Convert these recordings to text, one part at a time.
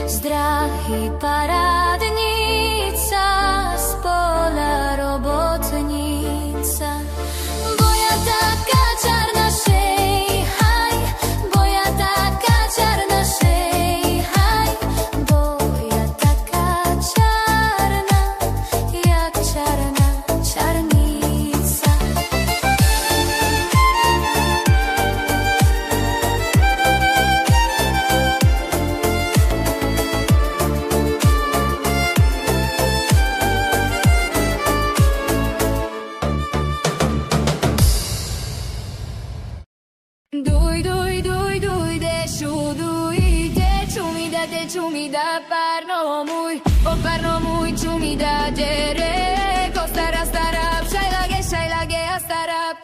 z dráhy parádnica, z pola robotnica. Boja taká čarna šej, haj, boja taká čarna šej, haj, boja taká čarna, jak čarna čarnica. Ciumida parno muy ciumida dere ko starap shailage a starap.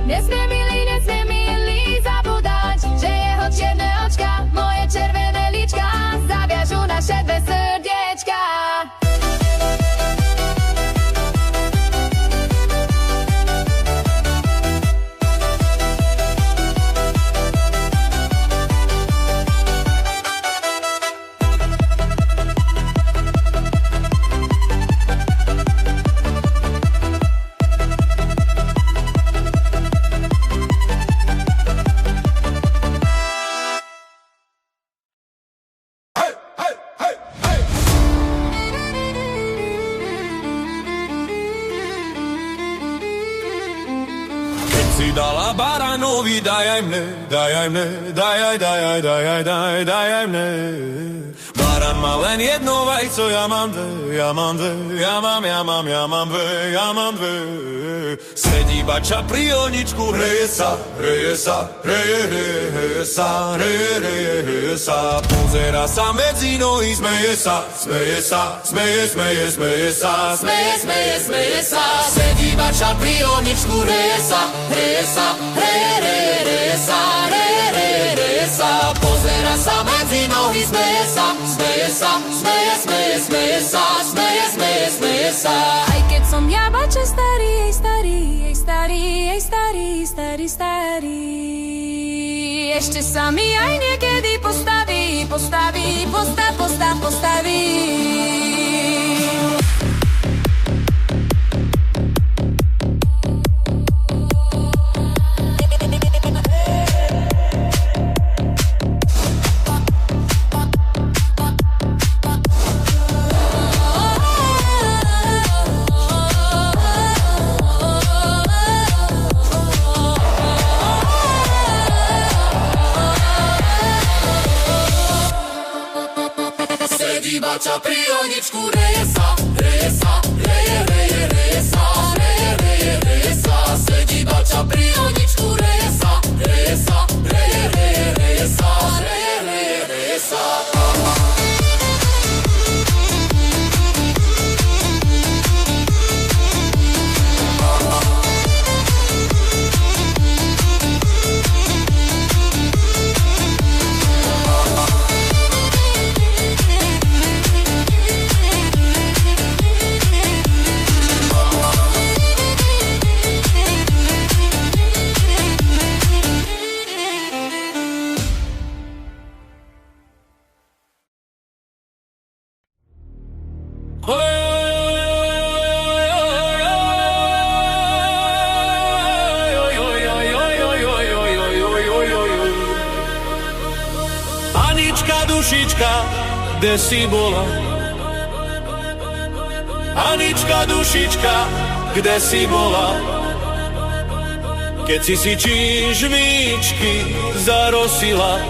Nesmie milý zabúdať, že jeho čierne očka, moje červené líčka zaviažu naše dve srdiečka. Dala baranovi, daj aj mne, daj aj mne. Baran má len jedno vajco, ja mám dve. Sedí bača pri ohničku, hreje sa. Pozera sa medzi nohy, smeje sa. Sedí bača pri ohničku, hreje sa. Pozera sa medzi nohy, smeje sa. Aj keď som ja bača starý. Ešte sa mi aj niekedy postaví. Bača pri ohničku, reje sa. dušička, kde si bola? Anička, dušička, kde si bola? Keď si čižmičky zarosila.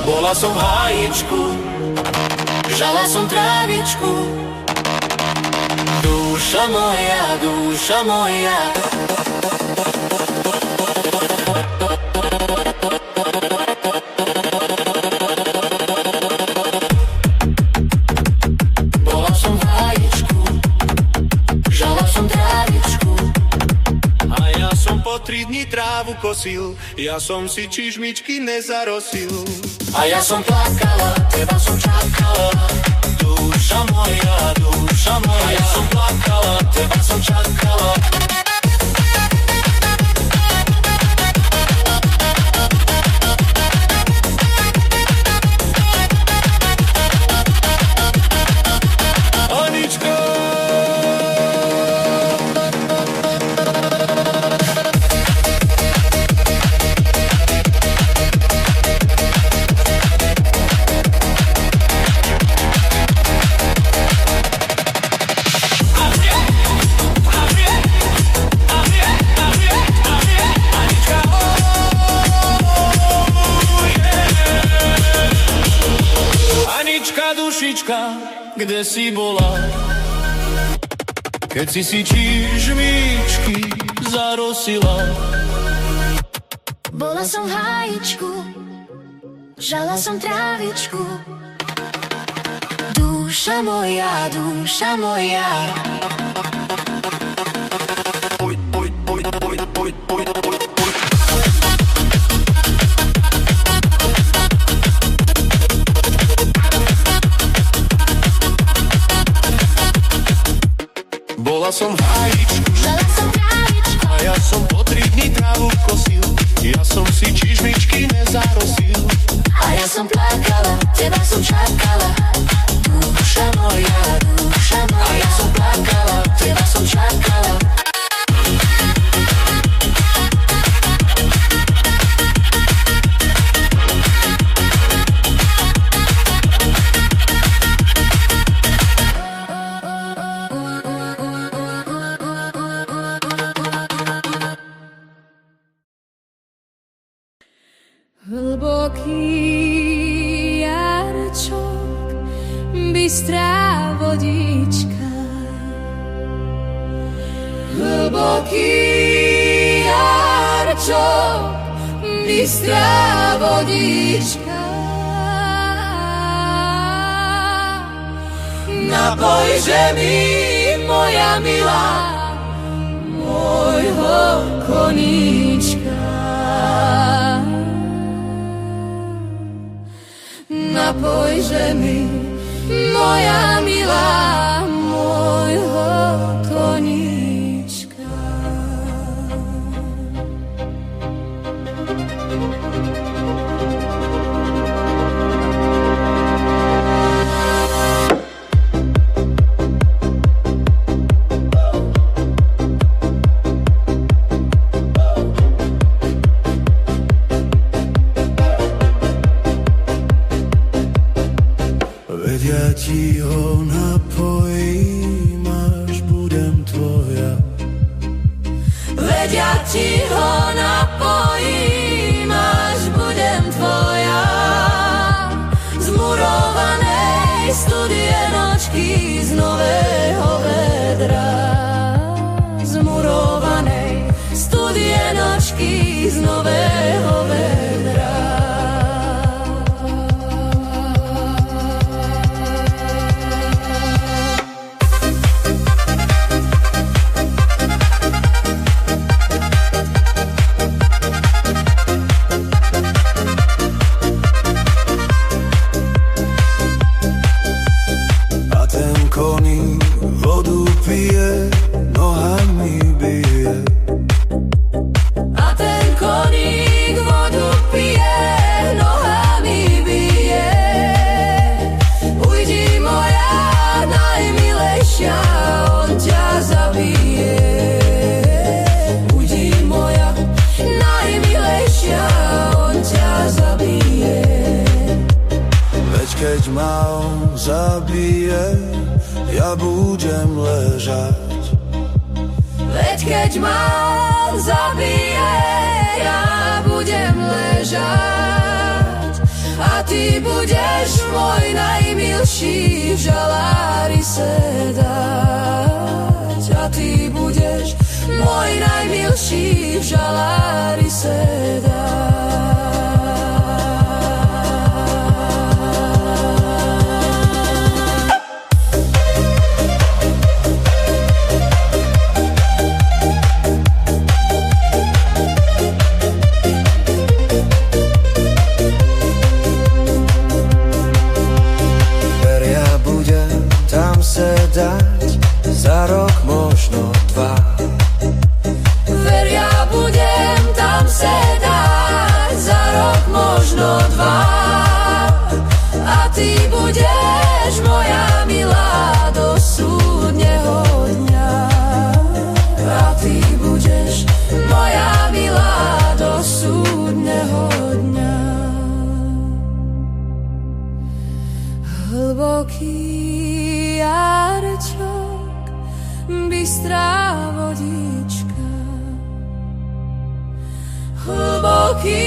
Bola som v hájičku, žala som trávičku. Duša moja, duša moja. Bola som v hájičku, žala som trávičku. A ja som po 3 dni trávu kosil, ja som si čižmičky nezarosil. A ja som plakala, teba som čakala. Duša moja, duša moja. A ja som plakala, teba som čakala. Anička. Dušička, kde si bola? Keď si čižmičky zarosila. Bola som v hájičku, žala som trávičku. Duša moja, duša moja. Bola som v hájičku, žala som trávičku. A ja som po 3 dni trávu kosil, ja som si čižmičky nezarosil. A ja som plakala, teba som čakala. Duša moja, duša moja. A ja som plakala, teba som čakala. Hlboký jarčok, bystrá vodička. Hlboký jarčok, bystrá vodička. Napojže mi, moja milá, môjho koníčka. Napojže mi, moja milá, môjho koníčka. Ja ti ho napojím, až budem tvoja. Veď ja ti ho napojím, až budem tvoja. Zmurovanej studie nočky z nového vedra. Zmurovanej studie nočky z nového vedra. zabije, ja budem ležať. Veď keď ma zabije, ja budem ležať. A ty budeš môj najmilší v žalári sedať. A ty budeš môj najmilší v žalári sedať. Sedať za rok, možno dva. Ver, ja budem tam sedať za rok, možno dva. A ty budeš moja milá do súdneho dňa. A ty budeš moja milá do súdneho dňa. Hlboký jarčok, bystrá vodička. Hlboký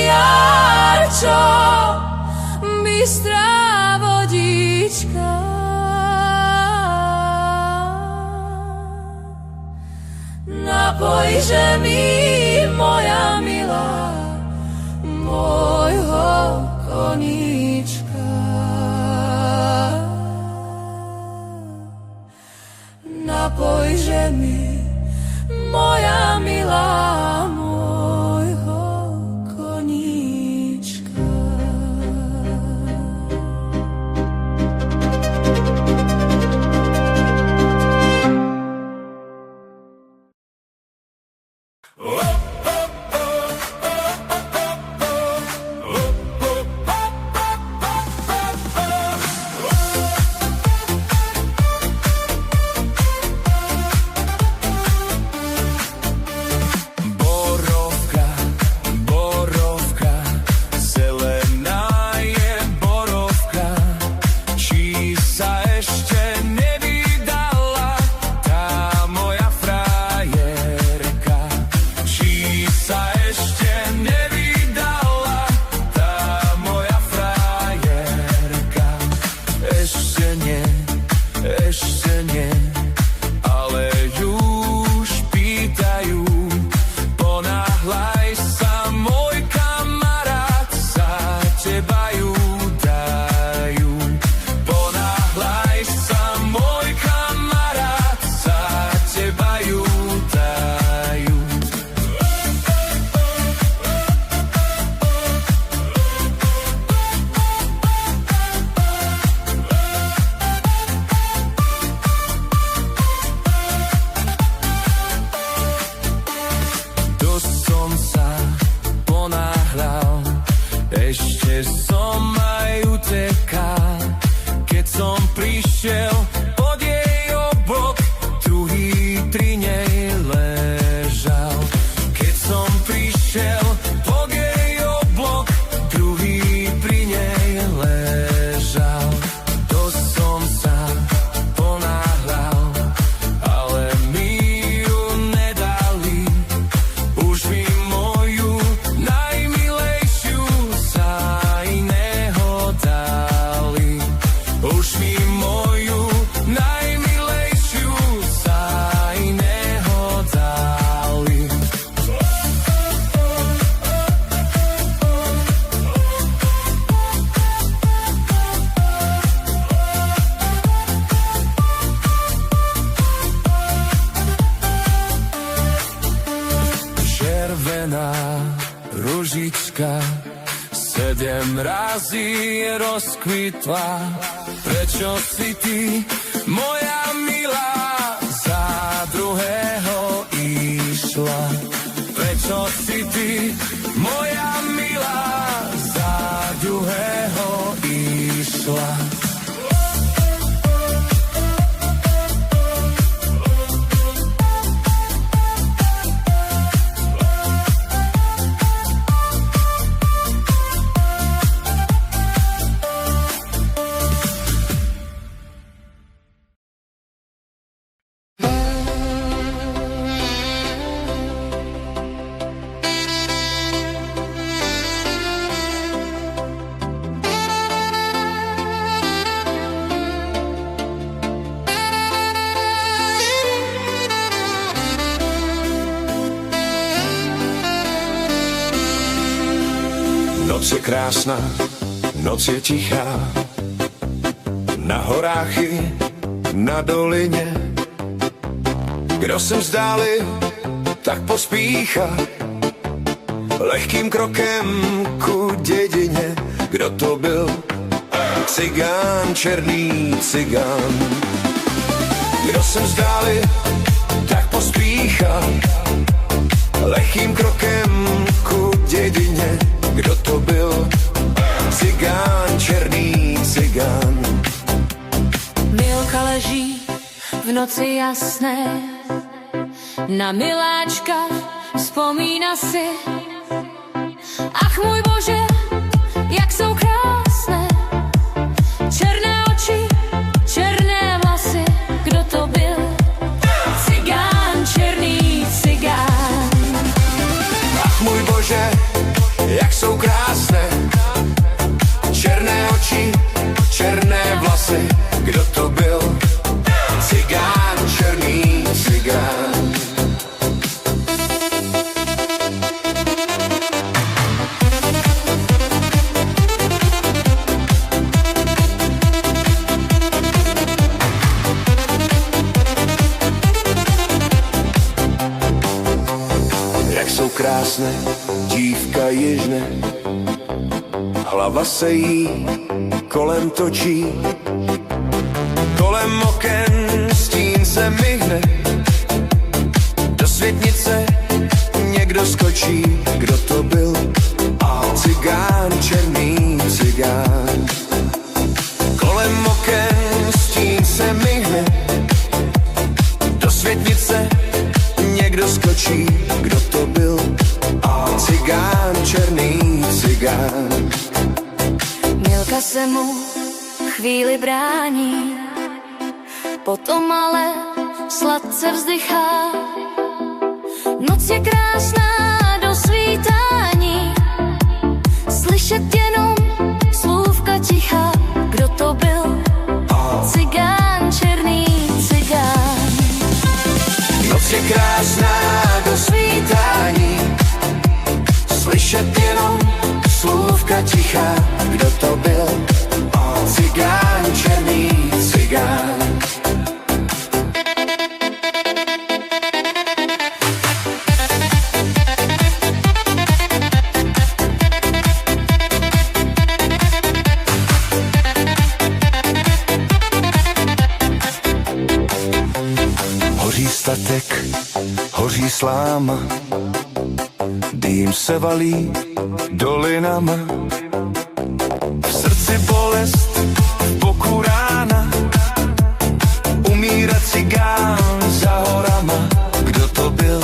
jarčok, bystrá vodička. Napojže mi, moja milá, môjho koníčka. Napojže mi, moja milá, môjho koníčka. ružička 7 razy rozkvitla. Prečo si ty, moja milá, za druhého išla? Prečo si ty, moja milá, za druhého išla? Noc je krásna, noc je tichá, na horách i na dolině. Kdo se vzdálil, tak pospíchá lehkým krokem ku dědině. Kdo to byl? Cigán, černý cigán. Kdo se vzdálil, tak pospíchá lehkým krokem ku dědině. Kdo to byl? Cigán, černý cigán. Milka leží v noci jasné, na miláčka vzpomína si. Ach můj Bože, jak jsou krásné, černé oči, černé vlasy. Kdo to byl? Cigán, černý cigán. Ach můj Bože, jak jsou krásné, černé oči, černé vlasy. Kdo to byl? Cigán, černý cigán. Jak jsou krásné, dívka jižne, hlava se jí kolem točí, kolem oken stín se myhne, do světnice někdo skočí. Kdo to byl? Cigán, černý cigán. Kolem oken stín se myhne, do světnice někdo skočí. Kdo to byl? Cigán, černý cigán. Milka se mu chvíli brání, potom ale sladce vzdychá. Noc je krásná do svítání, slyšet jenom slůvka ticha. Kdo to byl? Cigán, černý cigán. Noc je krásná do svítání, slyšet jenom slůvka ticha. Kdo to byl? Cigán, černý cigán. Hoří statek, hoří sláma, dým se valí dolinama. V srdci bolest, v boku rána, umírá cigán za horama. Kdo to byl?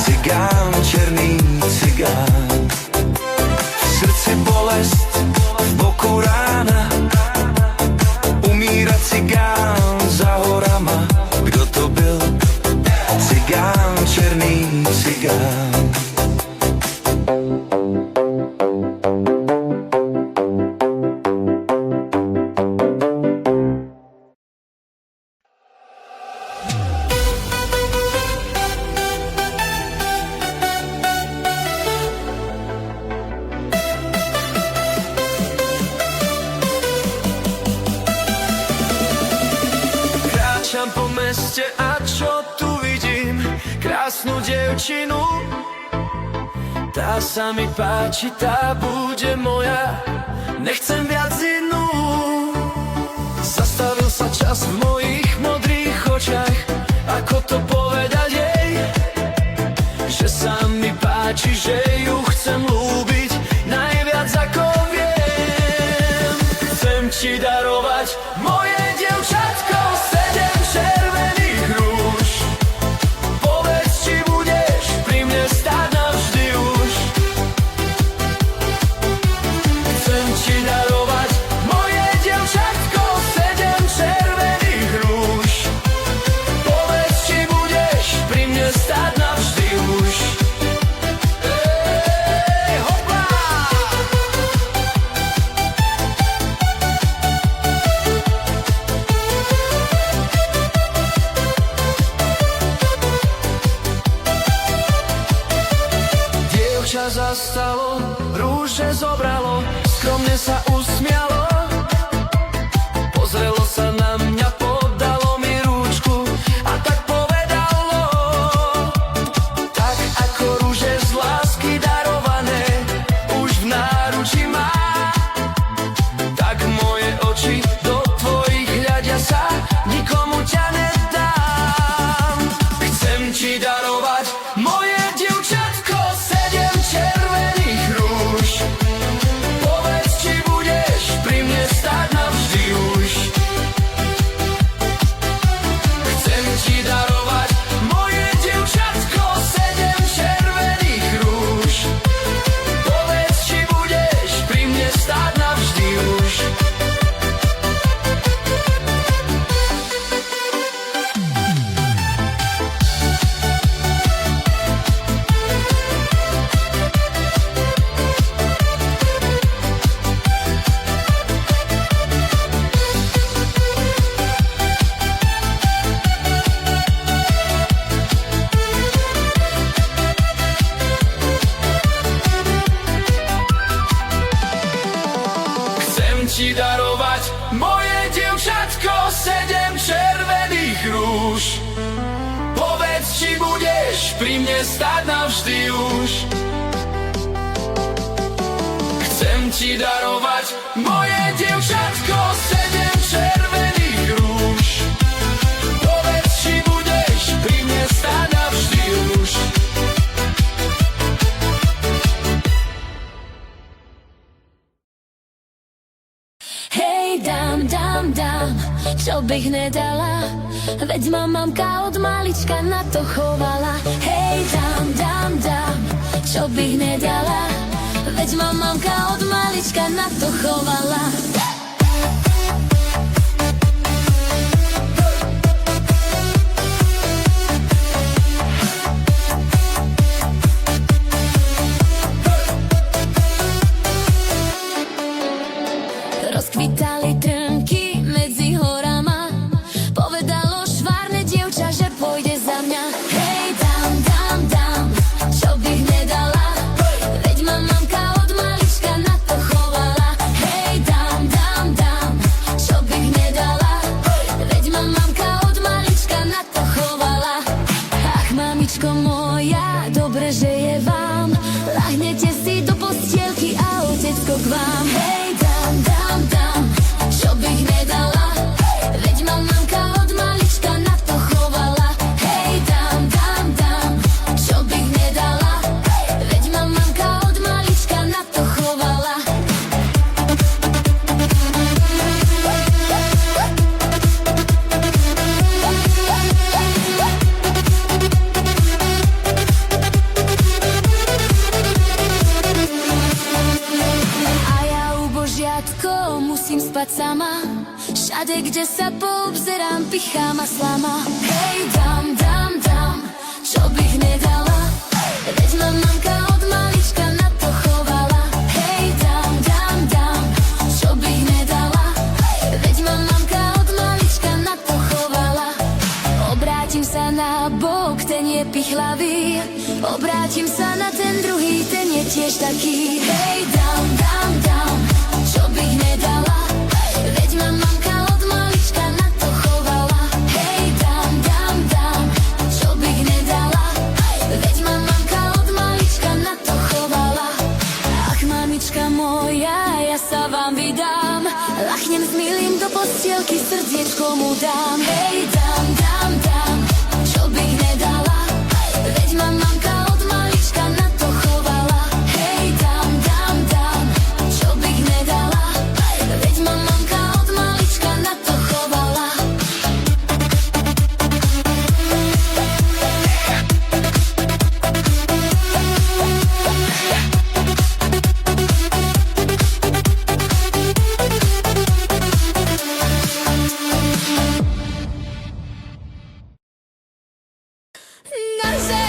Cigán, černý cigán. V srdci bolest, v boku rána, umírá cigán za horama. Kdo to byl? Cigán, černý cigán. Kráčam po meste a čo tu vidím? Krásnu dievčinu, tá sa mi páči, tá bude moja. Nechcem viac inú. Zastavil sa čas v mojich modrých očiach. Ako to povedať jej? Že sa mi páči, že ju chcem ľúbiť najviac ako viem. Chcem ti darovať moje dievčatko, 7 červených rúž. Povedz, či budeš pri mne stáť navždy už. Chcem ti darovať moje dievčatko, 7 červených rúž. Povedz, či budeš pri mne stáť navždy už. Hopla! Dievča zastalo, rúž rúže zobralo, skromne sa usmialo. Pozrelo sa na mňa, podalo mi rúčku a tak povedalo: tak ako rúže z lásky darované už v náručí má, tak moje oči do tvojich hľadia sa, nikomu ťa nedám. Chcem ti darovať, moje dievčatko, 7 červených rúž. Povedz, či budeš pri mne stáť navždy už. Chcem ti darovať, moje dievčatko, 7 červených rúž. Povedz, či budeš pri mne stáť navždy už. Chcem ti darovať, moje dievčatko, 7 červených rúž. Povedz, či budeš pri mne stáť navždy už. Chcem ti darovať, moje dievčatko, 7 červených rúž. Povedz, či budeš pri mne stáť navždy už. Hej, dám, čo bych nedala, veď ma mamka od malička na to chovala. Hej, dám, čo bych nedala, veď ma mamka od malička na to chovala. Rozkvitali trnky medzi horama, povedalo švárne dievča, že pôjde za mňa. Hej, dám, čo bych nedala, veď ma mamka od malička na to chovala. Hej, dám, čo bych nedala, veď ma mamka od malička na to chovala. Ach, mamičko moja, dobre, že je vám, lahnete si do postielky a otecko k vám. Hej, dám, čo bych nedala, veď ma mamka od malička na to chovala. Hej, dám, čo bych nedala, veď ma mamka od malička na to chovala. A ja ubožiatko musím spať sama, všade, kde sa poobzerám, pichá ma slama. Hej, dám, čo bych nedala, veď ma mamka od malička na to chovala. Hej, dám, čo bych nedala, veď ma mamka od malička na to chovala. Obrátim sa na bok, ten je pichlavý, obrátim sa na ten druhý, ten je tiež taký. Hej, dám, čo bych nedala, veď ma mamka od malička na to chovala. Hej, dám, čo bych nedala, veď ma mamka od malička na to chovala. Ach, mamička moja, ja sa vám vydám, lachnem s milým do postielky, srdiečko mu dám. Hej, dám, čo bych nedala, veď ma mamka od malička na to chovala. Hej, dám, čo bych nedala, veď ma mamka od malička na to chovala. Na zemi